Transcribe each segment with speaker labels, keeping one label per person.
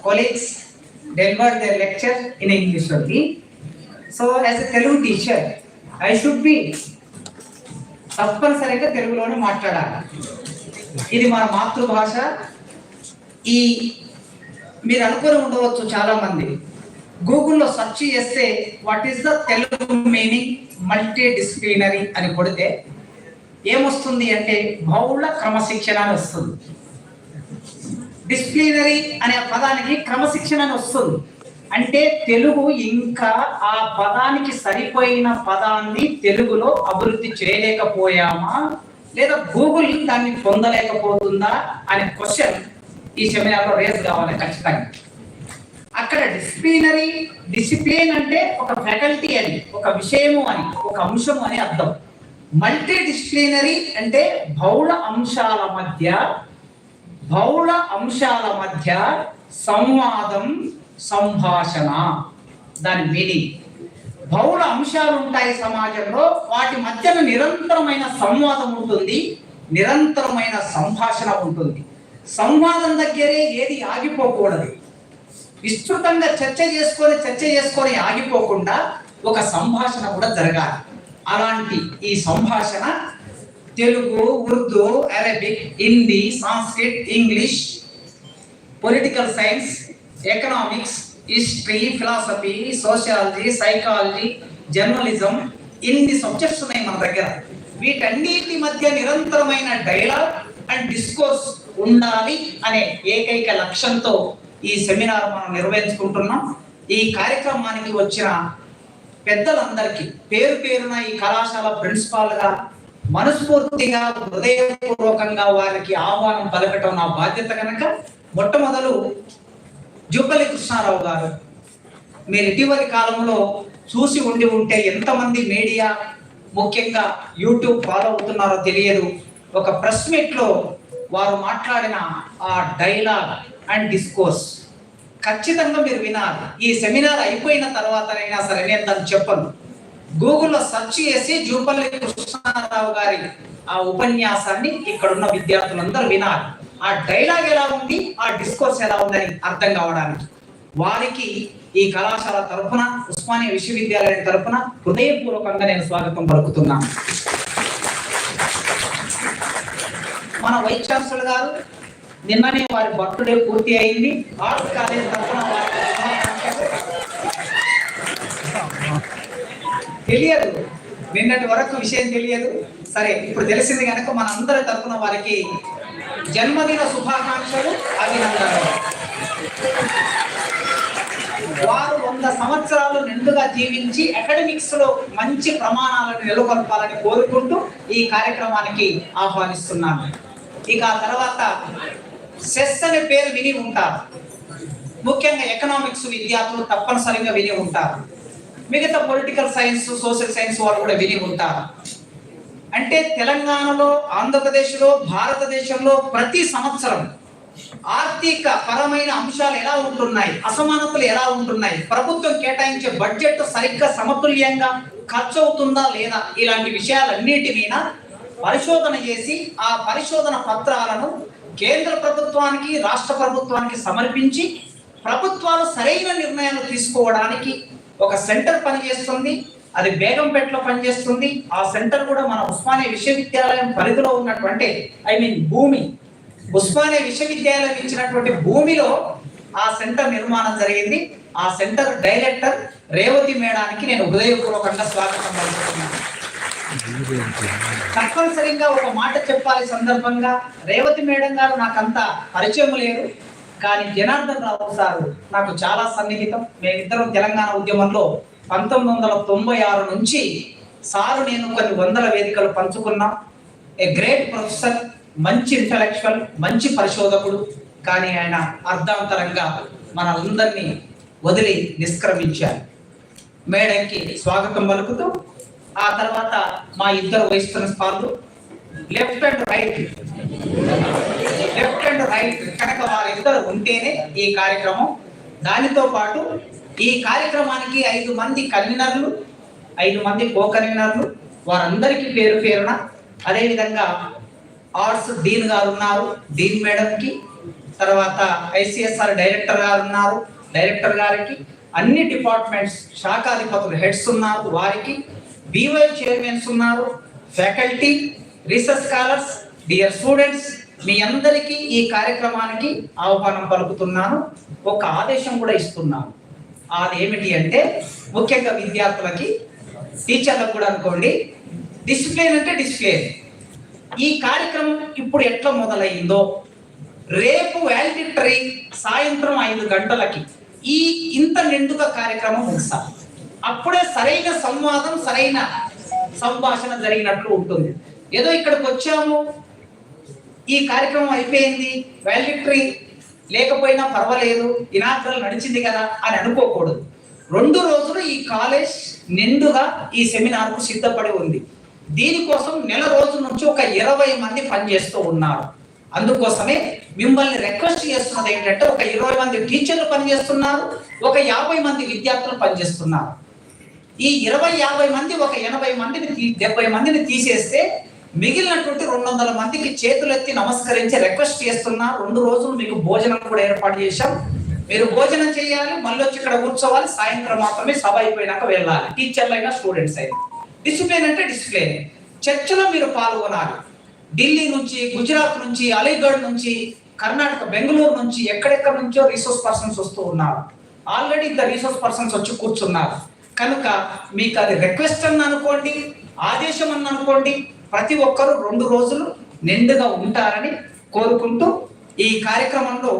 Speaker 1: colleagues delivered their lecture in English only. So as a Telugu teacher, I should be తప్పనిసరిగా తెలుగులోనే మాట్లాడాలి. ఇది మన మాతృభాష. ఈ మీరు అనుకుని ఉండవచ్చు చాలా మంది గూగుల్లో సెర్చ్ చేస్తే what is the Telugu meaning multi disciplinary అని కొడితే ఏమొస్తుంది అంటే బహుళ క్రమశిక్షణ అని వస్తుంది. డిసిప్లినరీ అనే పదానికి క్రమశిక్షణ అని వస్తుంది. అంటే తెలుగు ఇంకా ఆ పదానికి సరిపోయిన పదాన్ని తెలుగులో అభివృద్ధి చేయలేకపోయామా లేదా గూగుల్ దాన్ని పొందలేకపోతుందా అనే క్వశ్చన్ ఈ సెమినార్లో రేస్ కావాలి ఖచ్చితంగా. అక్కడ డిసిప్లిన్ అంటే ఒక ఫ్యాకల్టీ అని, ఒక విషయము అని, ఒక అంశము అని అర్థం. మల్టీ డిసిప్లినరీ అంటే బహుళ అంశాల మధ్య సంవాదం, సంభాషణ. దాని మీనింగ్ బహుళ అంశాలు ఉంటాయి సమాజంలో, వాటి మధ్యన నిరంతరమైన సంవాదం ఉంటుంది, నిరంతరమైన సంభాషణ ఉంటుంది. సంవాదం దగ్గరే ఏది ఆగిపోకూడదు. విస్తృతంగా చర్చ చేసుకొని ఆగిపోకుండా ఒక సంభాషణ కూడా జరగాలి. అలాంటి ఈ సంభాషణ Telugu, Urdu, Arabic, Hindi, Sanskrit, English, political science, economics, history, philosophy, sociology, psychology, journalism, ఇన్ని సబ్జెక్ట్స్ ఉన్నాయి మన దగ్గర. వీటన్నిటి మధ్య నిరంతరమైన డైలాగ్ అండ్ డిస్కోర్స్ ఉండాలి అనే ఏకైక లక్ష్యంతో ఈ సెమినార్ మనం నిర్వహించుకుంటున్నాం. ఈ కార్యక్రమానికి వచ్చిన పెద్దలందరికీ పేరు పేరున ఈ కళాశాల ప్రిన్సిపాల్గా మనస్ఫూర్తిగా హృదయపూర్వకంగా వారికి ఆహ్వానం పలకటం నా బాధ్యత కనుక మొట్టమొదలు జూపల్లి కృష్ణారావు గారు, మీరు ఇటీవలి కాలంలో చూసి ఉంటే ఎంతమంది మీడియా ముఖ్యంగా యూట్యూబ్ ఫాలో అవుతున్నారో తెలియదు. ఒక ప్రెస్ మీట్లో వారు మాట్లాడిన ఆ డైలాగ్ అండ్ డిస్కోర్స్ ఖచ్చితంగా మీరు వినాలి. ఈ సెమినార్ అయిపోయిన తర్వాతనైనా సరే నేను దాన్ని చెప్పను. గూగుల్లో సెర్చ్ చేసి జూపల్లి కృష్ణారావు గారి ఆ ఉపన్యాసాన్ని ఇక్కడున్న విద్యార్థులందరూ వినాలి. ఆ డైలాగ్ ఎలా ఉంది, ఆ డిస్కోర్స్ ఎలా ఉందని అర్థం కావడానికి వారికి ఈ కళాశాల తరఫున, ఉస్మానియా విశ్వవిద్యాలయం తరఫున హృదయపూర్వకంగా నేను స్వాగతం పలుకుతున్నాను. మన వైస్ ఛాన్సలర్ గారు నిన్ననే వారి బర్త్డే పూర్తి అయింది. ఆర్ట్స్ కాలేజ్ తరఫున తెలియదు, నిన్నటి వరకు విషయం తెలియదు. సరే, ఇప్పుడు తెలిసింది కనుక మన అందరి తరఫున వారికి జన్మదిన శుభాకాంక్షలు, అభినందనలు. వారు 100 సంవత్సరాలు నిండుగా జీవించి అకాడమిక్స్ లో మంచి ప్రమాణాలను నెలకొల్పాలని కోరుకుంటూ ఈ కార్యక్రమానికి ఆహ్వానిస్తున్నాను. ఇక ఆ తర్వాత సెస్ అనే పేరు విని ఉంటారు. ముఖ్యంగా ఎకనామిక్స్ విద్యార్థులు తప్పనిసరిగా విని ఉంటారు. మిగతా పొలిటికల్ సైన్స్, సోషల్ సైన్స్ వాళ్ళు కూడా విని ఉంటారు. అంటే తెలంగాణలో, ఆంధ్రప్రదేశ్లో, భారతదేశంలో ప్రతి సంవత్సరం ఆర్థిక పరమైన అంశాలు ఎలా ఉంటున్నాయి, అసమానతలు ఎలా ఉంటున్నాయి, ప్రభుత్వం కేటాయించే బడ్జెట్ సరిగ్గా సమతుల్యంగా ఖర్చు అవుతుందా లేదా, ఇలాంటి విషయాలన్నిటి మీద పరిశోధన చేసి ఆ పరిశోధన పత్రాలను కేంద్ర ప్రభుత్వానికి, రాష్ట్ర ప్రభుత్వానికి సమర్పించి ప్రభుత్వాలు సరైన నిర్ణయాలు తీసుకోవడానికి ఒక సెంటర్ పనిచేస్తుంది. అది బేగంపేటలో పనిచేస్తుంది. ఆ సెంటర్ కూడా మన ఉస్మానియా విశ్వవిద్యాలయం పరిధిలో ఉన్నటువంటి భూమి, ఉస్మానియా విశ్వవిద్యాలయం ఇచ్చినటువంటి భూమిలో ఆ సెంటర్ నిర్మాణం జరిగింది. ఆ సెంటర్ డైరెక్టర్ రేవతి మేడానికి నేను హృదయపూర్వకంగా స్వాగతం పలుకుతున్నాను. తప్పనిసరిగా ఒక మాట చెప్పాలి సందర్భంగా, రేవతి మేడం గారు నాకంత పరిచయం లేదు, కానీ జనార్దన్ రావు సారు నాకు చాలా సన్నిహితం. మేమిద్దరం తెలంగాణ ఉద్యమంలో 1996 నుంచి సారు నేను కొన్ని వందల వేదికలు పంచుకున్నాం. ఏ గ్రేట్ ప్రొఫెసర్, మంచి ఇంటలెక్చువల్, మంచి పరిశోధకుడు. కానీ ఆయన అర్ధాంతరంగా మనందరినీ వదిలి నిష్క్రమించారు. మేడంకి స్వాగతం పలుకుతూ ఆ తర్వాత మా ఇద్దరు వైస్ ప్రిన్సిపాల్లు లెఫ్ట్ అండ్ రైట్ కనుక వారిద్దరు ఉంటేనే ఈ కార్యక్రమం. దానితో పాటు ఈ కార్యక్రమానికి 5 మంది కన్వీనర్లు, 5 మంది కో కన్వీనర్లు, వారందరికీ పేరు పేరున, అదేవిధంగా ఆర్ట్స్ డీన్ గారు ఉన్నారు, డీన్ మేడంకి, తర్వాత ఐసిఎస్ఆర్ డైరెక్టర్ గారు ఉన్నారు, డైరెక్టర్ గారికి, అన్ని డిపార్ట్మెంట్స్ శాఖాధిపతులు హెడ్స్ ఉన్నారు వారికి, బీవై చైర్మన్స్ ఉన్నారు, faculty, research scholars, dear students, మీ అందరికీ ఈ కార్యక్రమానికి ఆహ్వానం పలుకుతున్నాను. ఒక ఆదేశం కూడా ఇస్తున్నాను. అది ఏమిటి అంటే, ముఖ్యంగా విద్యార్థులకి, టీచర్లకు కూడా అనుకోండి, డిసిప్లిన్ అంటే డిసిప్లిన్. ఈ కార్యక్రమం ఇప్పుడు ఎట్లా మొదలైందో రేపు వాల్డిక్టరీ సాయంత్రం 5 గంటలకి ఈ ఇంత నిండుగా కార్యక్రమం ముగిస్తాం. అప్పుడే సరైన సంవాదం, సరైన సంభాషణ జరిగినట్లు ఉంటుంది. ఏదో ఇక్కడికి వచ్చాము, ఈ కార్యక్రమం అయిపోయింది, వాల్డిక్టరీ లేకపోయినా పర్వాలేదు, ఇనాగ్రల్ నడిచింది కదా అని అనుకోకూడదు. 2 రోజులు ఈ కాలేజ్ నిండుగా ఈ సెమినార్కు సిద్ధపడి ఉంది. దీనికోసం నెల రోజుల నుంచి ఒక 20 మంది పనిచేస్తూ ఉన్నారు. అందుకోసమే మిమ్మల్ని రిక్వెస్ట్ చేస్తున్నది ఏంటంటే, ఒక 20 మంది టీచర్లు పనిచేస్తున్నారు, ఒక 50 మంది విద్యార్థులు పనిచేస్తున్నారు. ఈ 20-50 మంది ఒక 80 మందిని 70 మందిని తీసేస్తే మిగిలినటువంటి 200 మందికి చేతులెత్తి నమస్కరించి రిక్వెస్ట్ చేస్తున్నా. 2 రోజులు మీకు భోజనం కూడా ఏర్పాటు చేశాం. మీరు భోజనం చేయాలి, మళ్ళీ వచ్చి ఇక్కడ కూర్చోవాలి, సాయంత్రం మాత్రమే సభ అయిపోయినాక వెళ్ళాలి, టీచర్లు అయినా స్టూడెంట్స్ అయినా. డిసిప్లిన్ అంటే డిసిప్లిన్. చర్చలో మీరు పాల్గొనాలి. ఢిల్లీ నుంచి, గుజరాత్ నుంచి, అలీగఢ్ నుంచి, కర్ణాటక బెంగళూరు నుంచి, ఎక్కడెక్కడ నుంచో రిసోర్స్ పర్సన్స్ వస్తూ ఉన్నారు. ఆల్రెడీ ఇంత రిసోర్స్ పర్సన్స్ వచ్చి కూర్చున్నారు. కనుక మీకు అది రిక్వెస్ట్ అని అనుకోండి, ఆదేశం అని అనుకోండి, ప్రతి ఒక్కరూ 2 రోజులు నిండుగా ఉంటారని కోరుకుంటూ ఈ కార్యక్రమంలో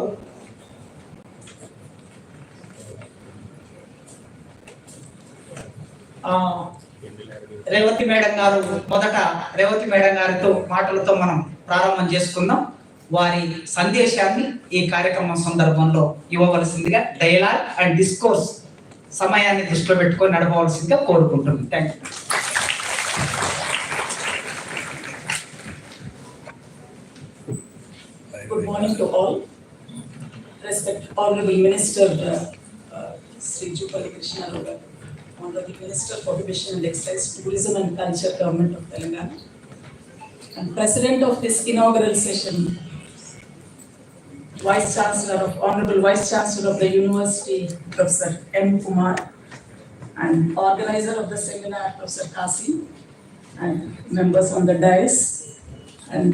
Speaker 1: రేవతి మేడం గారు, మొదట రేవతి మేడం గారితో మాటలతో మనం ప్రారంభం చేసుకుందాం. వారి సందేశాన్ని ఈ కార్యక్రమం సందర్భంలో ఇవ్వవలసిందిగా డైలాగ్ అండ్ డిస్కోర్స్ సమయాన్ని దృష్టిలో పెట్టుకొని నడపవలసిందిగా కోరుకుంటున్నాను. Thank you.
Speaker 2: Good morning to all. Respected Honorable Minister Sri Jupalli Krishna Garu, Honorable Minister for Education and Excise, Tourism and Culture, Government of Telangana, and President of this inaugural session, Honorable Vice Chancellor of the University, Professor M. Kumar, and organizer of the seminar, Professor Kasim, and members on the dais, and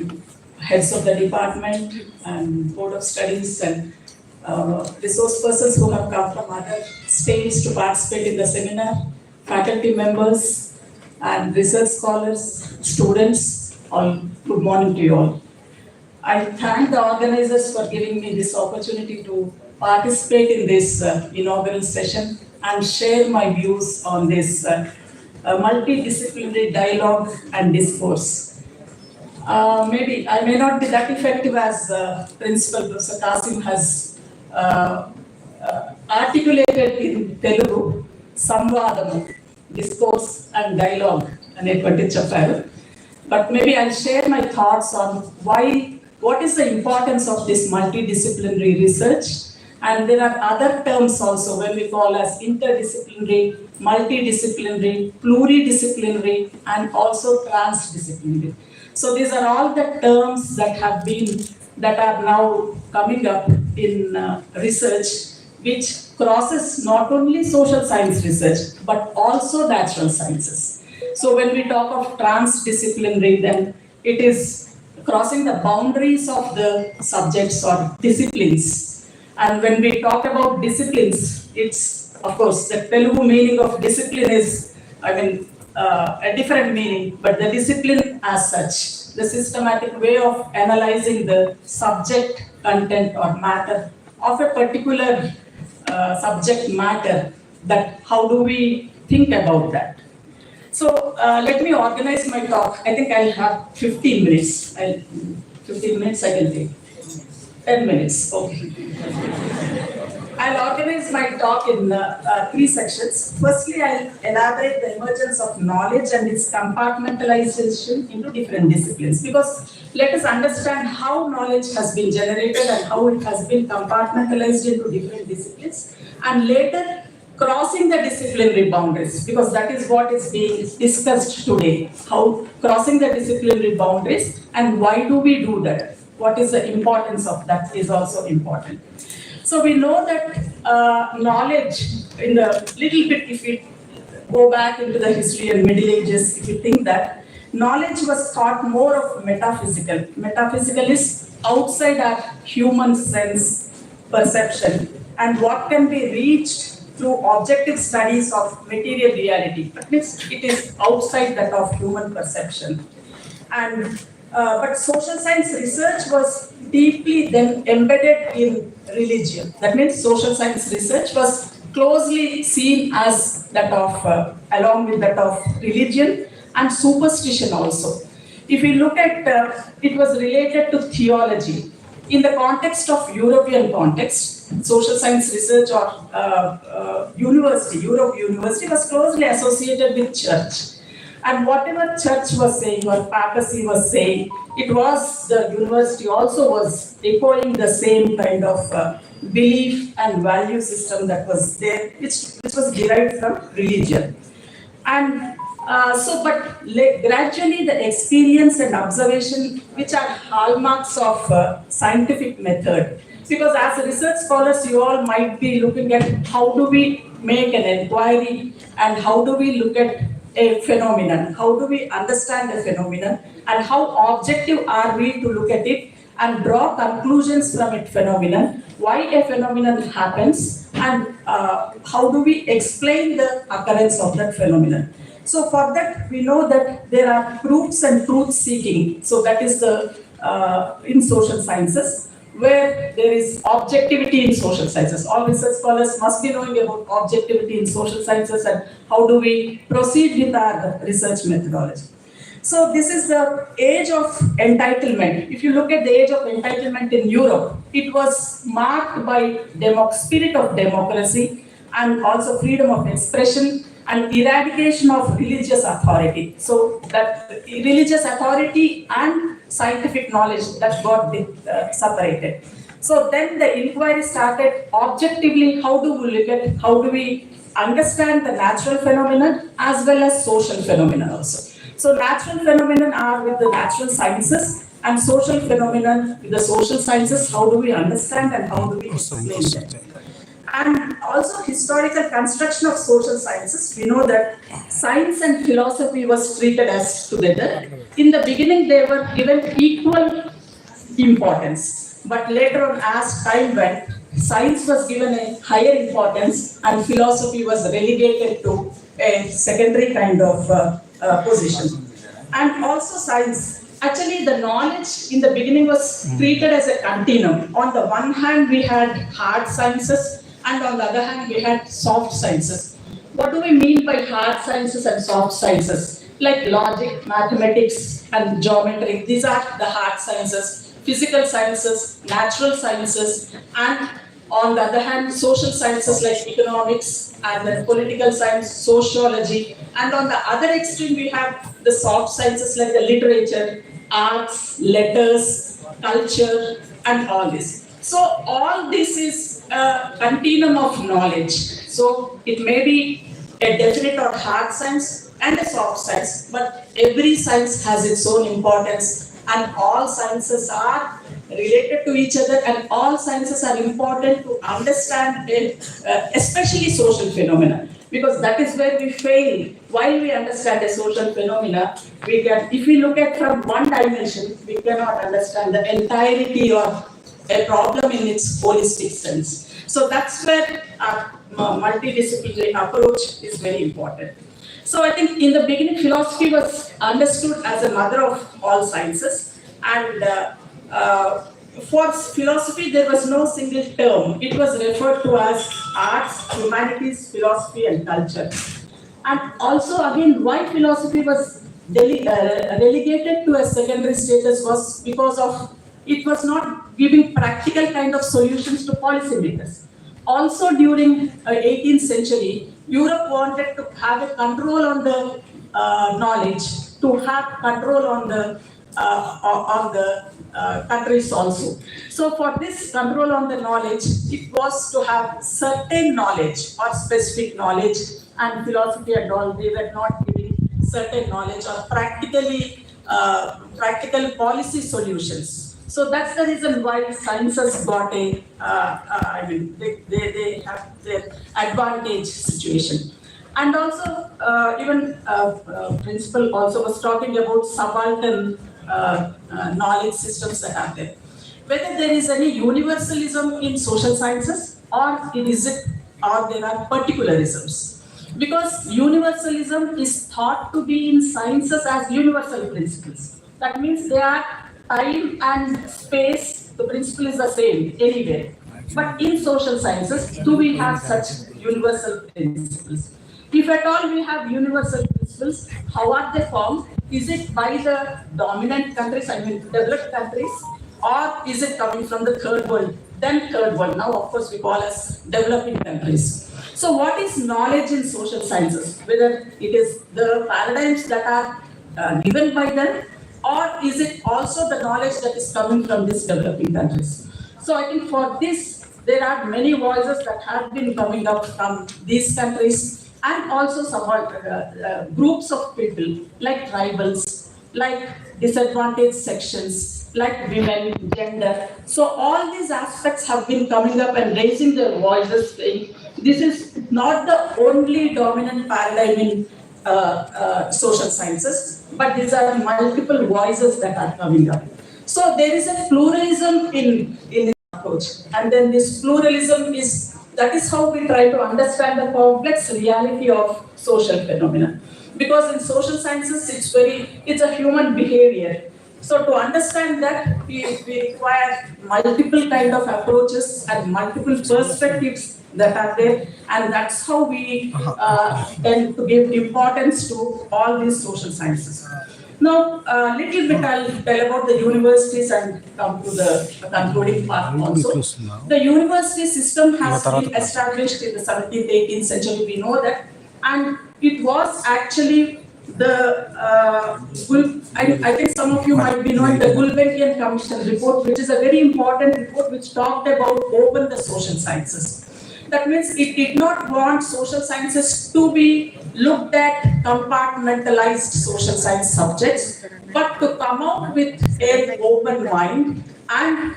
Speaker 2: heads of the department and board of studies, and resource persons who have come from other states to participate in the seminar, faculty members and research scholars, students, all good morning to you all. I thank the organizers for giving me this opportunity to participate in this inaugural session and share my views on this multidisciplinary dialogue and discourse. Maybe I may not be that effective as Principal Professor Kasim has articulated in Telugu, Samvadamu, Discourse and Dialogue అనేటువంటి చెప్పారు. But maybe I'll share my thoughts on what is the importance of this multidisciplinary research, and there are other terms also when we call as interdisciplinary, multidisciplinary, pluridisciplinary, and also transdisciplinary. So these are all the terms that are now coming up in research, which crosses not only social science research but also natural sciences. So when we talk of transdisciplinary, then it is crossing the boundaries of the subjects or disciplines. And when we talk about disciplines, it's of course the Telugu meaning of discipline is, a different meaning, but the discipline as such, the systematic way of analyzing the subject, content or matter of a particular subject matter, that how do we think about that. So let me organize my talk. I think I'll have 15 minutes. 15 minutes I can take. 10 minutes, okay. I'll organize my talk in 3 sections. Firstly, I'll elaborate the emergence of knowledge and its compartmentalization into different disciplines. Because let us understand how knowledge has been generated and how it has been compartmentalized into different disciplines. And later, crossing the disciplinary boundaries, because that is what is being discussed today. How crossing the disciplinary boundaries and why do we do that? what is the importance of that is also important. So we know that knowledge in the little bit, if we go back into the history and Middle Ages, if you think that knowledge was thought more of metaphysical. Metaphysical is outside our human sense perception and what can be reached through objective studies of material reality. That means it is outside that of human perception. And but social science research was deeply then embedded in religion. That means social science research was closely seen as that of, along with that of religion and superstition also. If we look at, it was related to theology. In the context of European context, social science research or Europe University was closely associated with church. And whatever church was saying or papacy was saying, it was the university also was echoing the same kind of belief and value system that was there, which was derived from religion. And gradually the experience and observation, which are hallmarks of scientific method, because as research scholars, you all might be looking at how do we make an inquiry and how do we look at a phenomenon, how do we understand a phenomenon and how objective are we to look at it and draw conclusions from a phenomenon, why a phenomenon happens and how do we explain the occurrence of that phenomenon. So for that, we know that there are proofs and truth seeking. So that is the in social sciences, where there is objectivity in social sciences. All research scholars must be knowing about objectivity in social sciences and how do we proceed with our research methodology. So this is the age of entitlement. If you look at the age of entitlement in Europe, it was marked by spirit of democracy and also freedom of expression and eradication of religious authority. So that religious authority and scientific knowledge that got separated. So then the inquiry started objectively, how do we understand the natural phenomenon as well as social phenomena also. So natural phenomena are with the natural sciences and social phenomenon with the social sciences, how do we understand and how do we explain them. And also historical construction of social sciences, we know that science and philosophy was treated as together. In the beginning, they were given equal importance, but later on as time went, science was given a higher importance and philosophy was relegated to a secondary kind of position. And also science, actually the knowledge in the beginning was treated as a continuum. On the one hand, we had hard sciences, and on the other hand, we had soft sciences. What do we mean by hard sciences and soft sciences? Like logic, mathematics, and geometry. These are the hard sciences. Physical sciences, natural sciences, and on the other hand, social sciences like economics, and then political science, sociology. And on the other extreme, we have the soft sciences like the literature, arts, letters, culture, and all this. So all this is a continuum of knowledge. So it may be a definite or hard science and a soft science, but every science has its own importance and all sciences are related to each other and all sciences are important to understand especially social phenomena, because that is where we fail. While we understand a social phenomena, if we look at from one dimension, we cannot understand the entirety of a problem in its holistic sense. So that's where our multidisciplinary approach is very important. So I think in the beginning, philosophy was understood as a mother of all sciences, and for philosophy there was no single term. It was referred to as arts, humanities, philosophy, and culture. And also again, why philosophy was relegated to a secondary status was because of it was not giving practical kind of solutions to policymakers. Also during 18th century, Europe wanted to have a control on the knowledge, to have control on the countries also. So for this control on the knowledge, it was to have certain knowledge or specific knowledge, and philosophy and all, they were not giving certain knowledge or practical policy solutions. So that's the reason why sciences got they have their advantage situation. And also, principal also was talking about subaltern knowledge systems that are there. Whether there is any universalism in social sciences, or there are particularisms. Because universalism is thought to be in sciences as universal principles. That means they are time and space, the principle is the same anywhere. But in social sciences, do we have such universal principles? If at all we have universal principles, how are they formed? Is it by the dominant countries, developed countries, or is it coming from the third world? Then third world, now of course we call as developing countries. So what is knowledge in social sciences? Whether it is the paradigms that are given by them, or is it also the knowledge that is coming from these developing countries? So I think for this, there are many voices that have been coming up from these countries, and also some groups of people like tribals, like disadvantaged sections, like women, gender. So all these aspects have been coming up and raising their voices, saying this is not the only dominant paradigm in social sciences, but these are multiple voices that are coming up. So there is a pluralism in approach, and then this pluralism that is how we try to understand the complex reality of social phenomena. Because in social sciences, it's a human behavior. So to understand that, we require multiple kind of approaches and multiple perspectives that are there, and that's how we tend to give importance to all these social sciences. Now, a little bit I'll tell about the universities and come to the concluding part also. The university system has been established in the 17th, 18th century, we know that, and it was actually I think some of you might be knowing the Gulbenkian Commission report, which is a very important report which talked about open the social sciences. That means it did not want social sciences to be looked at compartmentalized social science subjects, but to come out with an open mind and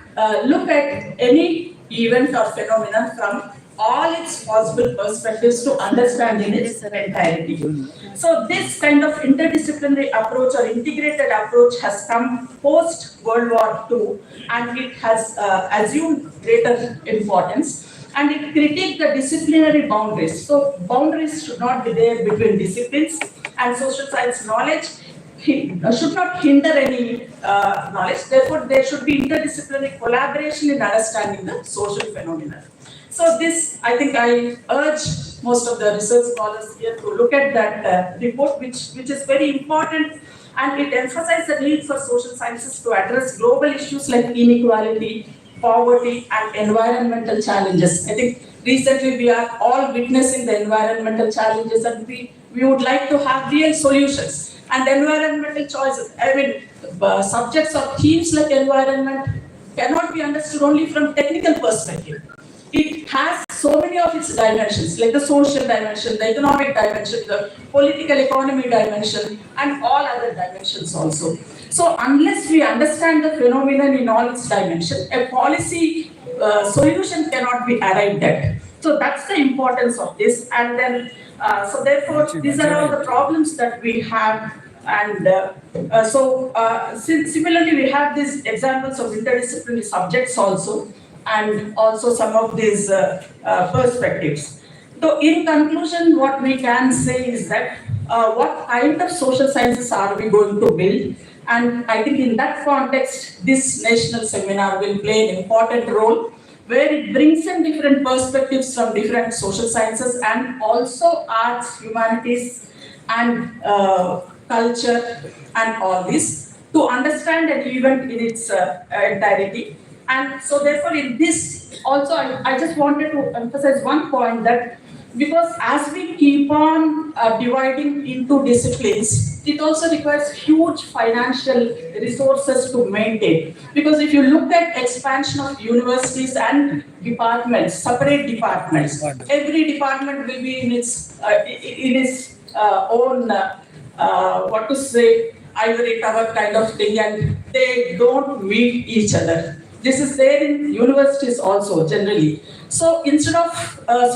Speaker 2: look at any event or phenomenon from all its possible perspectives to understand in its entirety. So this kind of interdisciplinary approach or integrated approach has come post World War II, and it has assumed greater importance, and it critiqued the disciplinary boundaries. So boundaries should not be there between disciplines, and social science knowledge should not hinder any knowledge. Therefore, there should be interdisciplinary collaboration in understanding the social phenomena. So this, I think I urge most of the research scholars here to look at that report, which is very important, and it emphasizes the need for social sciences to address global issues like inequality, poverty, and environmental challenges. I think recently we are all witnessing the environmental challenges, and we would like to have real solutions. And environmental choices, subjects or themes like environment cannot be understood only from technical perspective. It has so many of its dimensions, like the social dimension, the economic dimension, the political economy dimension, and all other dimensions also. So unless we understand the phenomenon in all its dimensions, a policy solution cannot be arrived at. So that's the importance of this. And then, so therefore, these are all the problems that we have. And similarly, we have these examples of interdisciplinary subjects also, and also some of these perspectives. So in conclusion, what we can say is that what kind of social sciences are we going to build? And I think in that context, this national seminar will play an important role, where it brings in different perspectives from different social sciences and also arts, humanities, and culture, and all this, to understand an event in its entirety. And so therefore in this also I just wanted to emphasize one point, that because as we keep on dividing into disciplines, it also requires huge financial resources to maintain. Because if you look at expansion of universities and departments, separate departments, every department will be in its own ivory tower kind of thing, and they don't meet each other. This is there in universities also generally. So instead of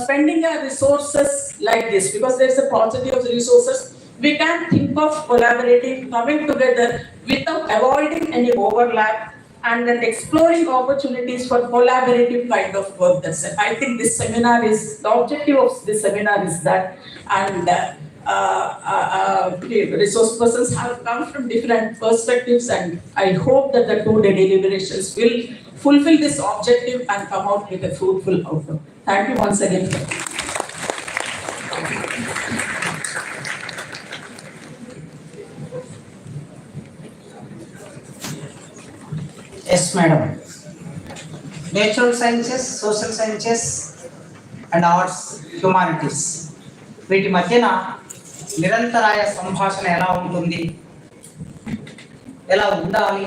Speaker 2: spending our resources like this, because there's a paucity of resources, we can think of collaborating, coming together without avoiding any overlap, and then exploring opportunities for collaborative kind of work. That's it. I think this seminar is, the objective of this seminar is that, and resource persons have come from different perspectives, and I hope that the 2-day deliberations will fulfill this objective and come out with a fruitful outcome. Thank you once again.
Speaker 1: Yes, madam. Natural sciences, social sciences and arts, humanities. వీటి మధ్యన నిరంతరాయ సంభాషణ ఎలా ఉంటుంది, ఎలా ఉండాలి